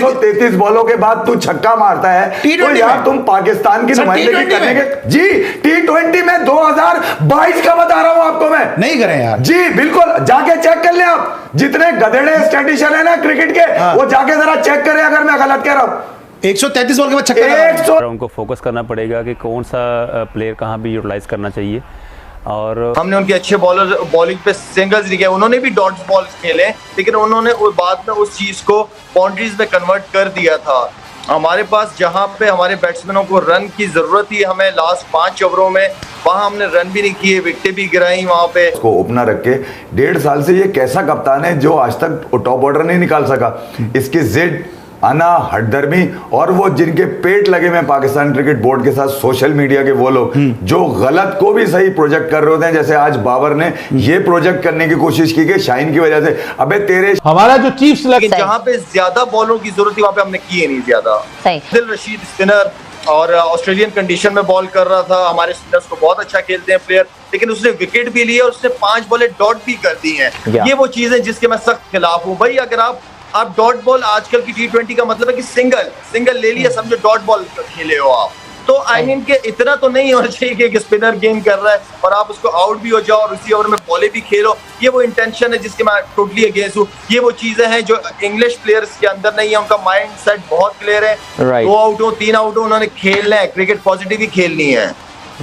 33 बॉलों के बाद तू छक्का मारता है तो यार तुम पाकिस्तान की नुमाइंदगी करने के जी T20 में 2022 का बता रहा हूं आपको मैं नहीं करें यार जी बिल्कुल जाके चेक कर ले आप जितने गधेड़े स्टैटिशियन है ना क्रिकेट के वो जाके जरा चेक करें अगर मैं गलत कह रहा हूं 133 बॉल के बाद छक्का उनको फोकस करना पड़ेगा कि कौन सा प्लेयर कहां भी यूटिलाइज करना चाहिए और हमने उनके अच्छे बॉलर बॉलिंग पे सिंगल्स दिखे उन्होंने भी डॉट्स बॉल खेले लेकिन उन्होंने बाद में उस चीज को बाउंड्रीज में कन्वर्ट कर दिया था। हमारे पास जहां पे हमारे बैट्समैनों को रन की जरूरत थी हमें लास्ट 5 ओवरों में वहां हमने रन भी नहीं किए विकेटें भी गिराई वहां पे उसको ओपनर रख के 1.5 साल से ये कैसा कप्तान है जो आज तक टॉप ऑर्डर नहीं निकाल सका। इसकी जिद अना हटदर्मी और वो जिनके पेट लगे हुए पाकिस्तान क्रिकेट बोर्ड के साथ सोशल मीडिया के वो लोग जो गलत को भी सही प्रोजेक्ट कर रहे होते हैं जैसे आज बाबर ने ये प्रोजेक्ट करने की कोशिश की कि शाहीन की वजह से अबे तेरे हमारा जो चीफ सिलेक्टर जहां पे ज्यादा बॉलों की जरूरत थी वहां पे हमने किए नहीं ज्यादा। दिल रशीद स्पिनर और ऑस्ट्रेलियन कंडीशन में बॉल कर रहा था हमारे स्पिनर्स को बहुत अच्छा खेलते हैं प्लेयर लेकिन उसने विकेट भी लिया और उसने 5 बॉलें डॉट भी कर दी हैं। ये वो चीजें जिसके मैं सख्त खिलाफ हूँ भाई। अगर आप डॉट बॉल आजकल की T20 का मतलब है कि सिंगल ले लिया समझो डॉट बॉल खेले हो आप तो आई मीन के इतना तो नहीं होना चाहिए कि एक स्पिनर गेम कर रहा है और आप उसको आउट भी हो जाओ और उसी ओवर में बॉले भी खेलो। ये वो इंटेंशन है जिसके मैं टोटली अगेंस्ट हूँ। ये वो चीजें हैं जो इंग्लिश प्लेयर्स के अंदर नहीं है। उनका माइंड सेट बहुत क्लियर है 2 आउट हो 3 आउट हो उन्होंने खेलना है क्रिकेट पॉजिटिव ही खेलनी है।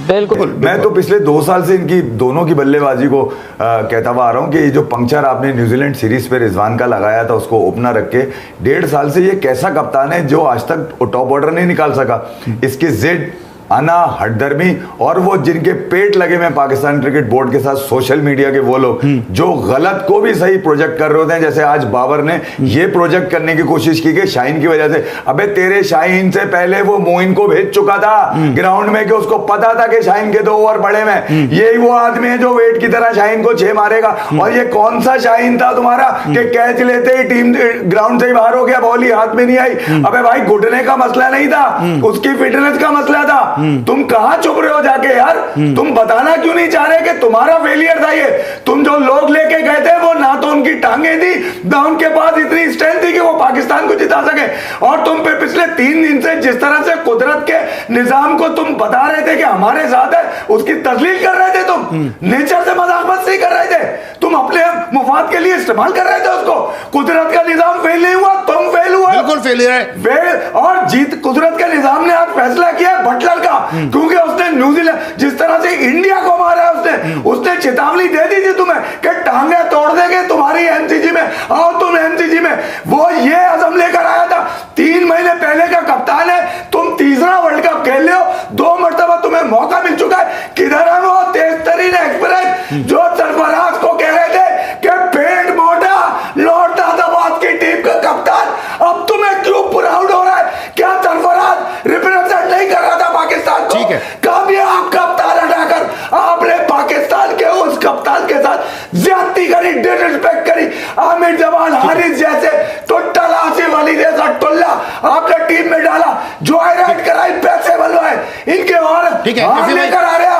बिल्कुल मैं तो पिछले 2 साल से इनकी दोनों की बल्लेबाजी को कहता हुआ आ रहा हूं कि ये जो पंक्चर आपने न्यूजीलैंड सीरीज पे रिजवान का लगाया था उसको ओपनर रख के 1.5 साल से ये कैसा कप्तान है जो आज तक टॉप ऑर्डर नहीं निकाल सका। इसकी जिद अना हटदर्मी और वो जिनके पेट लगे हुए पाकिस्तान क्रिकेट बोर्ड के साथ सोशल मीडिया के वो लोग जो गलत को भी सही प्रोजेक्ट कर रहे होते हैं जैसे आज बाबर ने ये प्रोजेक्ट करने की कोशिश की कि शाहीन की वजह से अबे तेरे शाहीन से पहले वो मोइन को भेज चुका था ग्राउंड में कि उसको पता था कि शाहीन के 2 ओवर पड़े में यही वो आदमी है जो वेट की तरह शाहीन को 6 मारेगा। और ये कौन सा शाहीन था तुम्हारा कि कैच लेते ही टीम ग्राउंड से ही बाहर हो गया बॉल ही हाथ में नहीं आई। अबे भाई घुटने का मसला नहीं था उसकी फिटनेस का मसला था। तुम कहां चुप रहे हो जाके यार तुम बताना क्यों नहीं चाह रहे कि तुम्हारा फेलियर था ये। तुम जो लोग लेके गए थे वो ना तो उनकी टांगे थी ना उनके पास इतनी स्ट्रेंथ थी कि वो पाकिस्तान को जिता सके। और तुम पे पिछले 3 दिन से जिस तरह से कुदरत के निजाम को तुम बता रहे थे कि हमारे साथ है उसकी तस्लील कर रहे थे तुम नेचर से मजाक मस्ती कर रहे थे तुम अपने मुफाद के लिए इस्तेमाल कर रहे थे उसको। कुदरत का निजाम फेल नहीं हुआ तुम फेल हुआ बिल्कुल फेलियर है और जीत कुदरत के निजाम ने आज फैसला किया बटलर का क्योंकि उसने न्यूजीलैंड जिस तरह से इंडिया को मारा उसने चेतावनी दे दी थी तुम्हें कि टांगे तोड़ देंगे तुम्हारी एमसीजी में आओ तुम एमसीजी में। वो ये अज़म लेकर आया था 3 महीने पहले का कप्तान है तुम तीसरा वर्ल्ड कप खेल रहे हो 2 मरतबा तुम्हें मौका मिल चुका है। किधर है वो तेज तरीन एक्सप्रेस जो सरफराज को कह रहे थे कि पेट मोटा लॉर्ड दादाबाद की टीम का कप्तान अब तुम्हें क्यों प्राउड हो रहा है। क्या सरफराज रिप्रेजेंट नहीं कर रहा था पाकिस्तान को। ठीक है कब ये आप कप्तान हटाकर आपने पाकिस्तान के उस कप्तान के साथ ज्यादती करी डिसरिस्पेक्ट करी आमिर जमान हारिस जैसे टुट्टा आसिफ अली जैसा टुल्ला आपने टीम में डाला जो राइट कराई पैसे बनवाए इनके और ठीक है आप लेकर आ रहे हैं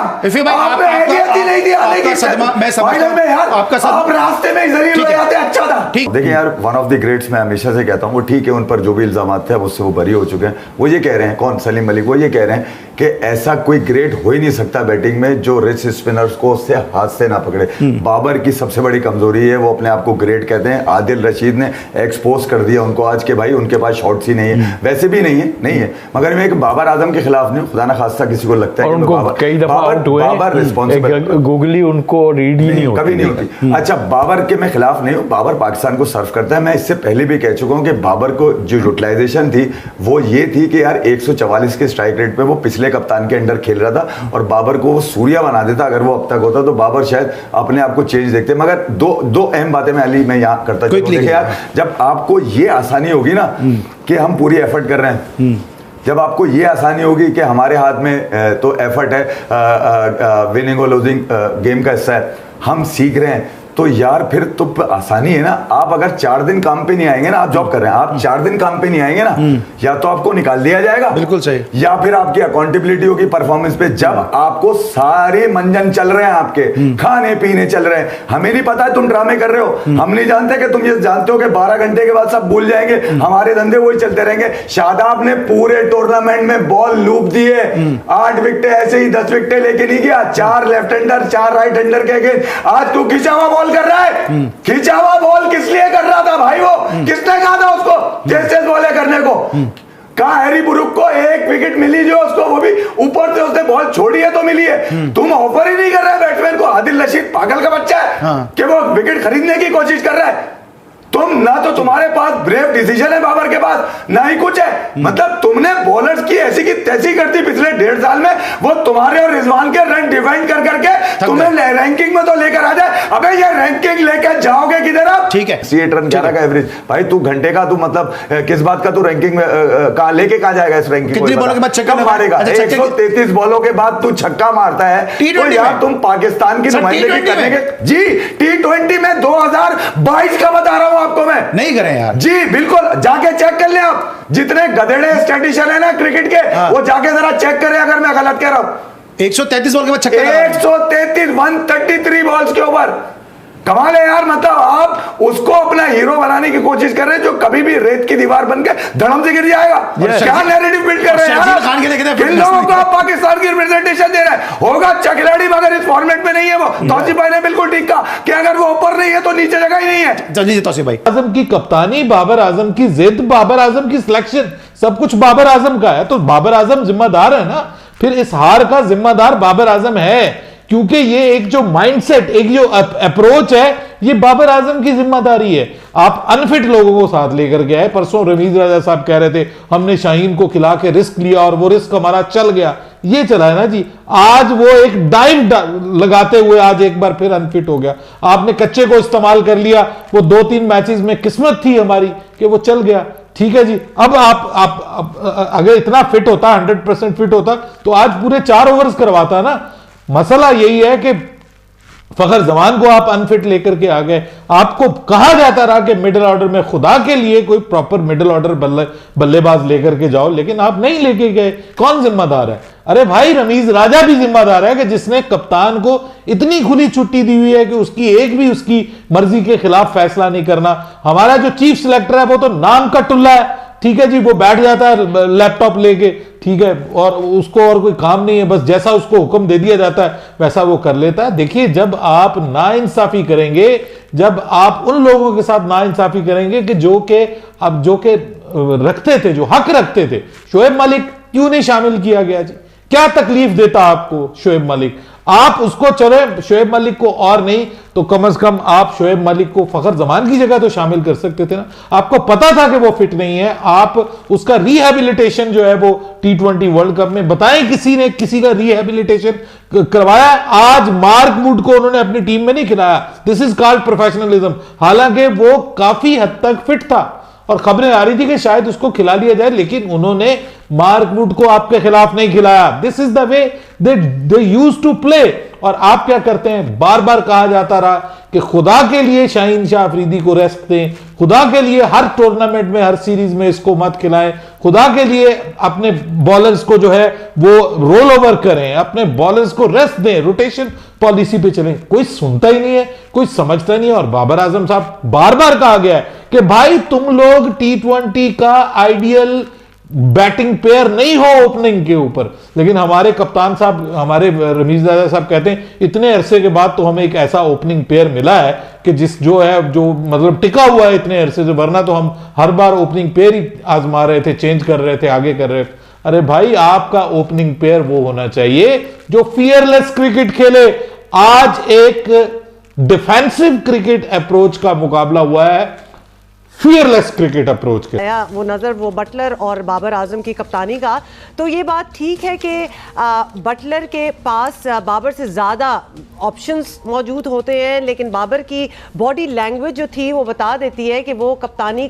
आपने आइडिया दी नहीं दिया आपका सदमा मैं समझता हूं यार आपका आप रास्ते में जरूर हो जाते अच्छा था। देखिए यार वन ऑफ द ग्रेट्स मैं हमेशा से कहता हूं वो ठीक है उन पर जो भी इल्जाम थे उससे वो बरी हो चुके हैं। वो ये कह रहे हैं कौन सलीम मलिक वो ये कह रहे हैं कि ऐसा कोई ग्रेट हो ही नहीं सकता बैटिंग में जो रिच स्पिनर्स को उससे हाथ से ना पकड़े। बाबर की सबसे बड़ी कमजोरी है वो अपने आप को ग्रेट कहते हैं। आदिल रशीद ने एक्सपोज कर दिया उनको आज के भाई उनके पास शॉट्स ही नहीं है वैसे भी नहीं है मगर मैं एक बाबर आजम के खिलाफ नहीं खुदा ना खास्ता किसी को लगता है कि कई दफा आउट हुए बाबर रिस्पॉन्सिबल गूगली उनको रीड ही नहीं कभी नहीं होती। अच्छा बाबर के मैं खिलाफ नहीं हूँ बाबर पाकिस्तान को सर्व करता है। मैं इससे पहले भी कह चुका हूँ कि बाबर को जो यूटिलाइजेशन थी वो ये थी कि यार 144 के स्ट्राइक रेट पे वो पिछले कप्तान के अंडर खेल रहा था और बाबर को वो सूर्या बना देता। अगर वो अब तक होता तो बाबर शायद अपने आप को चेंज देखते। मगर दो अहम बातें मैं अली मैं यहाँ करता देखिए यार जब आपको ये आसानी होगी ना कि हम पूरी एफर्ट कर रहे हैं जब आपको ये आसानी होगी कि हमारे हाथ में तो एफर्ट है विनिंग और लूजिंग गेम का हिस्सा है हम सीख रहे हैं तो यार फिर तो आसानी है ना, आप अगर 4 दिन काम पे नहीं आएंगे ना, आप जॉब कर रहे हैं, आप 4 दिन काम पे नहीं आएंगे ना, या तो आपको निकाल दिया जाएगा, बिल्कुल सही, या फिर आपकी अकाउंटेबिलिटी होगी परफॉर्मेंस पे। जब आपको सारे मंजन चल रहे हैं, आपके खाने पीने चल रहे हैं, हमें नहीं पता है तुम ड्रामे कर रहे हो, हम नहीं जानते कि तुम ये जानते हो कि 12 घंटे के बाद सब भूल जाएंगे, हमारे धंधे वही चलते रहेंगे। शादाब ने पूरे टूर्नामेंट में बॉल लूप दिए, 8 विकेटें ऐसे ही 10 विकेटें लेके नहीं गया, 4 लेफ्ट हैंडर 4 राइट हैंडर के अगेंस्ट। आज तू खिंचा हुआ बॉल कर रहा है, खिंचा हुआ बॉल किस लिए कर रहा था भाई? वो किसने कहा था उसको तेज बॉलें करने को? कहा हैरी ब्रूक को 1 विकेट मिली जो उसको, वो भी ऊपर से उसने बॉल छोड़ी है तो मिली है। तुम ऑफर ही नहीं कर रहे बैट्समैन को। आदिल रशीद पागल का बच्चा है कि वो विकेट खरीदने की कोशिश कर रहा है। तुम ना तो तुम्हारे पास ब्रेव डिसीजन है बाबर के पास, ना ही कुछ है। मतलब तुमने बॉलर्स की ऐसी की तैसी करती पिछले 1.5 साल में, वो तुम्हारे और रिजवान के रन डिफाइंड कर करके तुम्हें रैंकिंग में तो लेकर आ जाए। अबे ये रैंकिंग लेकर जाओगे किधर आप? ठीक है 68 रन 11 का एवरेज। भाई तू घंटे का, तू मतलब किस बात का तू रैंकिंग में कहां लेके कहां जाएगा इस रैंकिंग? कितनी बॉलों के बाद छक्का मारेगा? 133 बॉलों के बाद तू छक्का मारता है तो यार तुम पाकिस्तान की नुमाइंदगी करने के। जी T20 में 2022 का बता रहा हूं आपको मैं, नहीं करें यार। जी बिल्कुल, जाके चेक कर ले आप। जितने गधेड़े स्टैटिशियन है ना क्रिकेट के, वो जाके जरा चेक करें अगर मैं गलत कह रहा हूं। 133 बॉल के बाद छक्का, 133 133 बॉल्स के ऊपर। कमाल है यार। मतलब आप उसको अपना हीरो बनाने की कोशिश कर रहे हैं जो कभी भी रेत की दीवार बन के धड़म से गिर जाएगा। क्या नैरेटिव बिल्ड कर रहे हैं? किन लोगों को आप पाकिस्तान की रिप्रेजेंटेशन दे रहे हैं? होगा अच्छा खिलाड़ी मगर इस फॉर्मेट में नहीं है वो। तौसीफ भाई ने बिल्कुल ठीक कहा कि अगर वो ऊपर नहीं है तो नीचे जगह ही नहीं है। जी तौसीफ भाई, आजम की कप्तानी, बाबर आजम की जिद, बाबर आजम की सिलेक्शन, सब कुछ बाबर आजम का है। तो बाबर आजम जिम्मेदार है ना, फिर इस हार का जिम्मेदार बाबर आजम है, क्योंकि ये एक जो माइंडसेट, एक जो अप्रोच है, ये बाबर आजम की जिम्मेदारी है। आप अनफिट लोगों को साथ लेकर के आए। परसों रमीज राजा साहब कह रहे थे हमने शाहीन को खिला के रिस्क लिया और वो रिस्क हमारा चल गया। ये चला है ना जी। आज वो एक डाइव लगाते हुए आज एक बार फिर अनफिट हो गया। आपने कच्चे को इस्तेमाल कर लिया। वो 2-3 मैचेस में किस्मत थी हमारी कि वो चल गया। ठीक है जी। अब आप अगर इतना फिट होता, 100% फिट होता, तो आज पूरे 4 ओवर्स करवाता ना। मसला यही है कि फखर जमान को आप अनफिट लेकर के आ गए। आपको कहा जाता रहा कि मिडिल ऑर्डर में खुदा के लिए कोई प्रॉपर मिडिल ऑर्डर बल्लेबाज लेकर के जाओ, लेकिन आप नहीं लेके गए। कौन जिम्मेदार है? अरे भाई रमीज राजा भी जिम्मेदार है कि जिसने कप्तान को इतनी खुली छुट्टी दी हुई है कि उसकी एक भी उसकी मर्जी के खिलाफ फैसला नहीं करना। हमारा जो चीफ सिलेक्टर है वो तो नाम का टुल्ला है। ठीक है जी, वो बैठ जाता है लैपटॉप लेके, ठीक है, और उसको और कोई काम नहीं है, बस जैसा उसको हुक्म दे दिया जाता है वैसा वो कर लेता है। देखिए, जब आप नाइंसाफी करेंगे, जब आप उन लोगों के साथ नाइंसाफी करेंगे कि जो के रखते थे, जो हक रखते थे, शोएब मलिक क्यों नहीं शामिल किया गया जी? क्या तकलीफ देता आपको शोएब मलिक? आप उसको चले, शोएब मलिक को और नहीं तो कम से कम आप शोएब मलिक को फखर जमान की जगह तो शामिल कर सकते थे ना। आपको पता था कि वो फिट नहीं है, आप उसका रिहैबिलिटेशन जो है वो T20 वर्ल्ड कप में बताएं किसी ने किसी का रिहैबिलिटेशन करवाया? आज मार्क वुड को उन्होंने अपनी टीम में नहीं खिलाया। This is called professionalism. हालांकि वो काफी हद तक फिट था और खबरें आ रही थी कि शायद उसको खिला लिया जाए, लेकिन उन्होंने मार्क वुड को आपके खिलाफ नहीं खिलाया। This is the way they used to play. और आप क्या करते हैं? बार बार कहा जाता रहा कि खुदा के लिए शाहीन शाह अफरीदी को रेस्ट दें, खुदा के लिए हर टूर्नामेंट में, हर सीरीज में इसको मत खिलाएं, खुदा के लिए अपने बॉलर्स को जो है वो रोल ओवर करें, अपने बॉलर्स को रेस्ट दें, रोटेशन पॉलिसी पे चलें। कोई सुनता ही नहीं है, कोई समझता नहीं है। और बाबर आजम साहब बार बार कहा गया है कि भाई तुम लोग T20 का आइडियल बैटिंग पेयर नहीं हो ओपनिंग के ऊपर। लेकिन हमारे कप्तान साहब, हमारे रमीज राजा साहब कहते हैं इतने अरसे के बाद तो हमें एक ऐसा ओपनिंग पेयर मिला है कि जो मतलब टिका हुआ है इतने अरसे से, वरना तो हम हर बार ओपनिंग पेयर ही आजमा रहे थे, चेंज कर रहे थे, आगे कर रहे थे। अरे भाई, आपका ओपनिंग पेयर वो होना चाहिए जो फियरलेस क्रिकेट खेले। आज एक डिफेंसिव क्रिकेट अप्रोच का मुकाबला हुआ है फियरलेस क्रिकेट अप्रोच के। वो नज़र वो बटलर और बाबर आजम की कप्तानी का, तो ये बात ठीक है कि बटलर के पास बाबर से ज़्यादा ऑप्शंस मौजूद होते हैं, लेकिन बाबर की बॉडी लैंग्वेज जो थी वो बता देती है कि वो कप्तानी